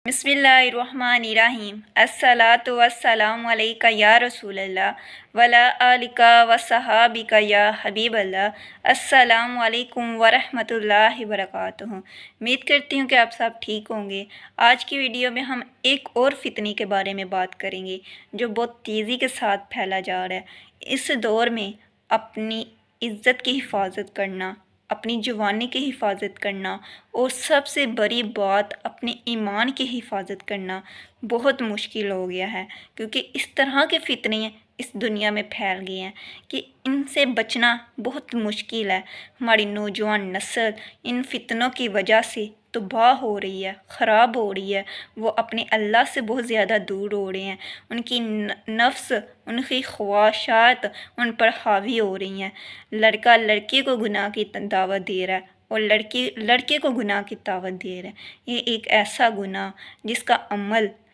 बिस्मिल्लाहिर्रहमानिर्रहीम। अस्सलातु वस्सलामु अलैका या रसूलल्लाह वला आलिका वसहाबिका या हबीबल्लाह। अस्सलामु अलैकुम वरहमतुल्लाहि वबरकातुहू। उम्मीद करती हूँ कि आप सब ठीक होंगे। आज की वीडियो में हम एक और फितने के बारे में बात करेंगे जो बहुत तेज़ी के साथ फैला जा रहा है। इस दौर में अपनी इज़्ज़त की हिफाजत करना, अपनी जवानी की हिफाजत करना और सबसे बड़ी बात अपने ईमान की हिफाजत करना बहुत मुश्किल हो गया है, क्योंकि इस तरह के फितने इस दुनिया में फैल गए हैं कि इनसे बचना बहुत मुश्किल है। हमारी नौजवान नस्ल इन फितनों की वजह से तबाह हो रही है, ख़राब हो रही है। वो अपने अल्लाह से बहुत ज़्यादा दूर हो रहे हैं। उनकी नफ्स, उनकी ख्वाहिशात उन पर हावी हो रही हैं। लड़का लड़की को गुनाह की दावत दे रहा है और लड़की लड़के को गुनाह की दावत दे रहे हैं। ये एक ऐसा गुनाह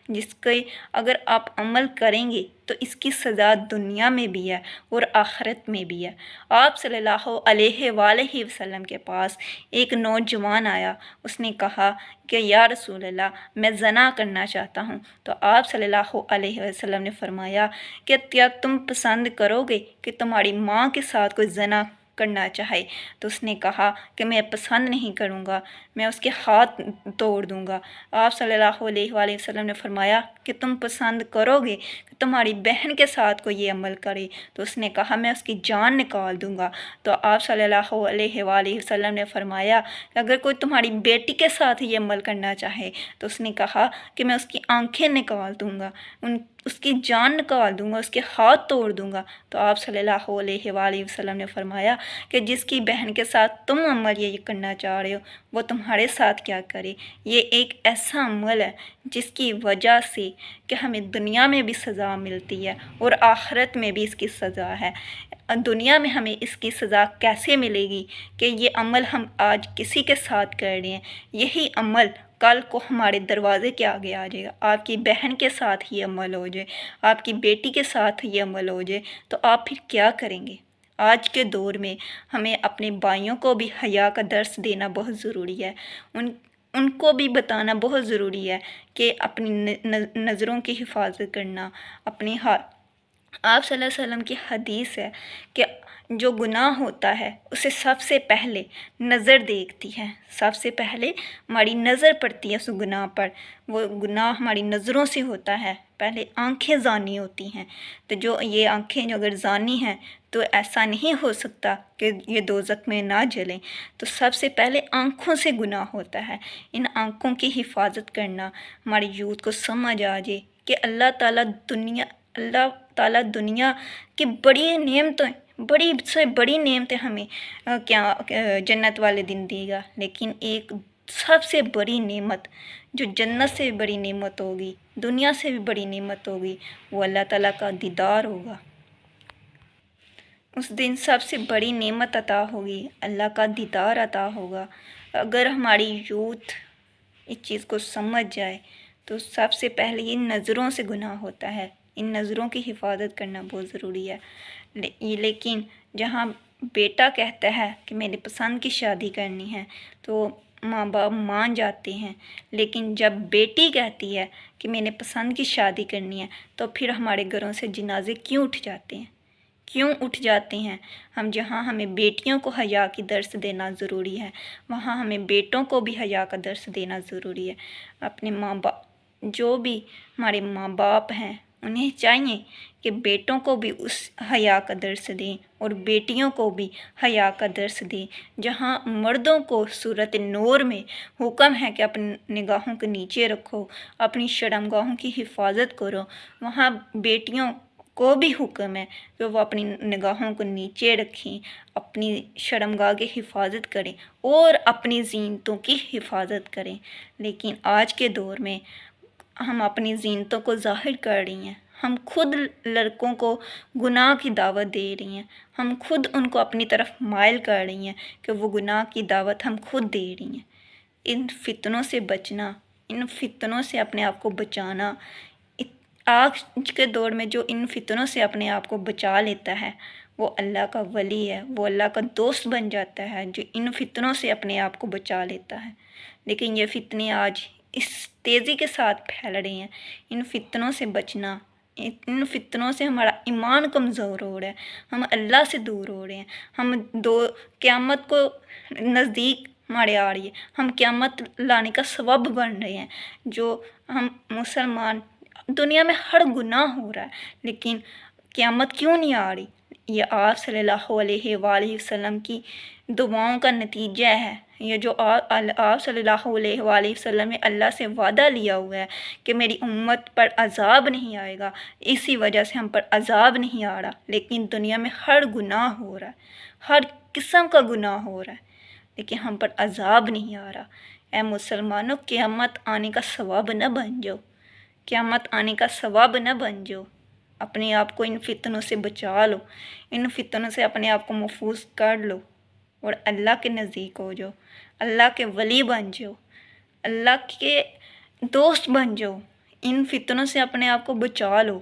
जिसके अगर आप अमल करेंगे तो इसकी सज़ा दुनिया में भी है और आखिरत में भी है। आप सल्लल्लाहु अलैहि वसल्लम के पास एक नौजवान आया। उसने कहा कि या रसूल अल्लाह, मैं ज़ना करना चाहता हूँ। तो आप सल्लल्लाहु अलैहि वसल्लम ने फरमाया कि क्या तुम पसंद करोगे कि तुम्हारी माँ के साथ कोई ज़ना करना चाहे? तो उसने कहा कि मैं पसंद नहीं करूँगा, मैं उसके हाथ तोड़ दूँगा। आप सल्लल्लाहु अलैहि वसल्लम ने फरमाया कि तुम पसंद करोगे कि तुम्हारी बहन के साथ कोई ये अमल करे? तो उसने कहा मैं उसकी जान निकाल दूँगा। तो आप सल्लल्लाहु अलैहि वसल्लम ने फरमाया कि अगर कोई तुम्हारी बेटी के साथ ये अमल करना चाहे? तो उसने कहा कि मैं उसकी आँखें निकाल दूँगा, उसकी जान निकाल दूँगा, उसके हाथ तोड़ दूँगा। तो आप सल्लल्लाहु अलैहि वसल्लम ने फरमाया कि जिसकी बहन के साथ तुम अमल ये करना चाह रहे हो वो तुम्हारे साथ क्या करे। ये एक ऐसा अमल है जिसकी वजह से कि हमें दुनिया में भी सज़ा मिलती है और आखिरत में भी इसकी सज़ा है। दुनिया में हमें इसकी सज़ा कैसे मिलेगी कि ये अमल हम आज किसी के साथ कर रहे हैं, यही अमल कल को हमारे दरवाज़े के आगे आ जाएगा। आपकी बहन के साथ ये अमल हो जाए, आपकी बेटी के साथ ये अमल हो जाए, तो आप फिर क्या करेंगे? आज के दौर में हमें अपने भाइयों को भी हया का दर्स देना बहुत ज़रूरी है। उनको भी बताना बहुत ज़रूरी है कि अपनी नज़रों की हिफाजत करना, अपनी आप सल्लल्लाहु अलैहि वसल्लम की हदीस है कि जो गुनाह होता है उसे सबसे पहले नज़र देखती है, सबसे पहले हमारी नज़र पड़ती है उस गुनाह पर। वो गुनाह हमारी नज़रों से होता है, पहले आंखें ज़ानी होती हैं। तो जो ये आंखें जो अगर ज़ानी हैं तो ऐसा नहीं हो सकता कि ये दोज़ख में ना जलें। तो सबसे पहले आँखों से गुनाह होता है। इन आँखों की हिफाजत करना, हमारी यूथ को समझ आ जाए कि अल्लाह ताला दुनिया की बड़ी नेमतें, बड़ी से बड़ी नेमतें हमें जन्नत वाले दिन देगा। लेकिन एक सबसे बड़ी नेमत जो जन्नत से भी बड़ी नेमत होगी, दुनिया से भी बड़ी नेमत होगी, वो अल्लाह ताला का दीदार होगा। उस दिन सबसे बड़ी नेमत अता होगी, अल्लाह का दीदार अता होगा। अगर हमारी यूथ इस चीज़ को समझ जाए तो सबसे पहले इन नज़रों से गुनाह होता है, इन नज़रों की हिफाजत करना बहुत ज़रूरी है। लेकिन जहाँ बेटा कहता है कि मेरी पसंद की शादी करनी है तो माँ बाप मान जाते हैं, लेकिन जब बेटी कहती है कि मैंने पसंद की शादी करनी है तो फिर हमारे घरों से जनाजे क्यों उठ जाते हैं, क्यों उठ जाते हैं? जहाँ हमें बेटियों को हया की दर्स देना ज़रूरी है, वहाँ हमें बेटों को भी हया का दर्स देना ज़रूरी है। अपने माँ बाप, जो भी हमारे माँ बाप हैं, उन्हें चाहिए कि बेटों को भी उस हया का दर्स दें और बेटियों को भी हया का दर्स दें। जहाँ मर्दों को सूरत नूर में हुक्म है कि अपनी निगाहों के नीचे रखो, अपनी शर्मगाहों की हिफाजत करो, वहाँ बेटियों को भी हुक्म है कि वो अपनी निगाहों को नीचे रखें, अपनी शर्मगाह की हिफाजत करें और अपनी ज़ीनतों की हिफाजत करें। लेकिन आज के दौर में हम अपनी ज़ीनतों को ज़ाहिर कर रही हैं, हम खुद लड़कों को गुनाह की दावत दे रही हैं, हम खुद उनको अपनी तरफ माइल कर रही हैं कि वो गुनाह की दावत हम खुद दे रही हैं। इन फितनों से बचना, इन फितनों से अपने आप को बचाना, आज के दौर में जो इन फितनों से अपने आप को बचा लेता है वो अल्लाह का वली है, वो अल्लाह का दोस्त बन जाता है जो इन फितनों से अपने आप को बचा लेता है। लेकिन ये फितने आज اس تیزی کے ساتھ پھیل رہی ہیں۔ ان فتنوں سے بچنا، ان فتنوں سے ہمارا ایمان کمزور ہو رہا ہے، ہم اللہ سے دور ہو رہے ہیں، ہم قیامت کو نزدیک ہمارے آ رہی ہے، ہم قیامت لانے کا سبب بن رہے ہیں۔ جو ہم مسلمان، دنیا میں ہر گناہ ہو رہا ہے لیکن قیامت کیوں نہیں آ رہی؟ یہ آپ صلی اللہ علیہ وآلہ وسلم کی دعاؤں کا نتیجہ ہے۔ یہ جو آپ صلی اللہ علیہ وآلہ وسلم نے اللہ سے وعدہ لیا ہوا ہے کہ میری امت پر عذاب نہیں آئے گا، اسی وجہ سے ہم پر عذاب نہیں آ رہا، لیکن دنیا میں ہر گناہ ہو رہا ہے، ہر قسم کا گناہ ہو رہا ہے لیکن ہم پر عذاب نہیں آ رہا۔ اے مسلمانوں، قیامت آنے کا سبب نہ بن جاؤ، قیامت آنے کا سبب نہ بن جاؤ، اپنے آپ کو ان فتنوں سے بچا لو، ان فتنوں سے اپنے آپ کو محفوظ کر لو اور اللہ کے نزدیک ہو جاؤ، اللہ کے ولی بن جاؤ، اللہ کے دوست بن جاؤ، ان فتنوں سے اپنے آپ کو بچا لو۔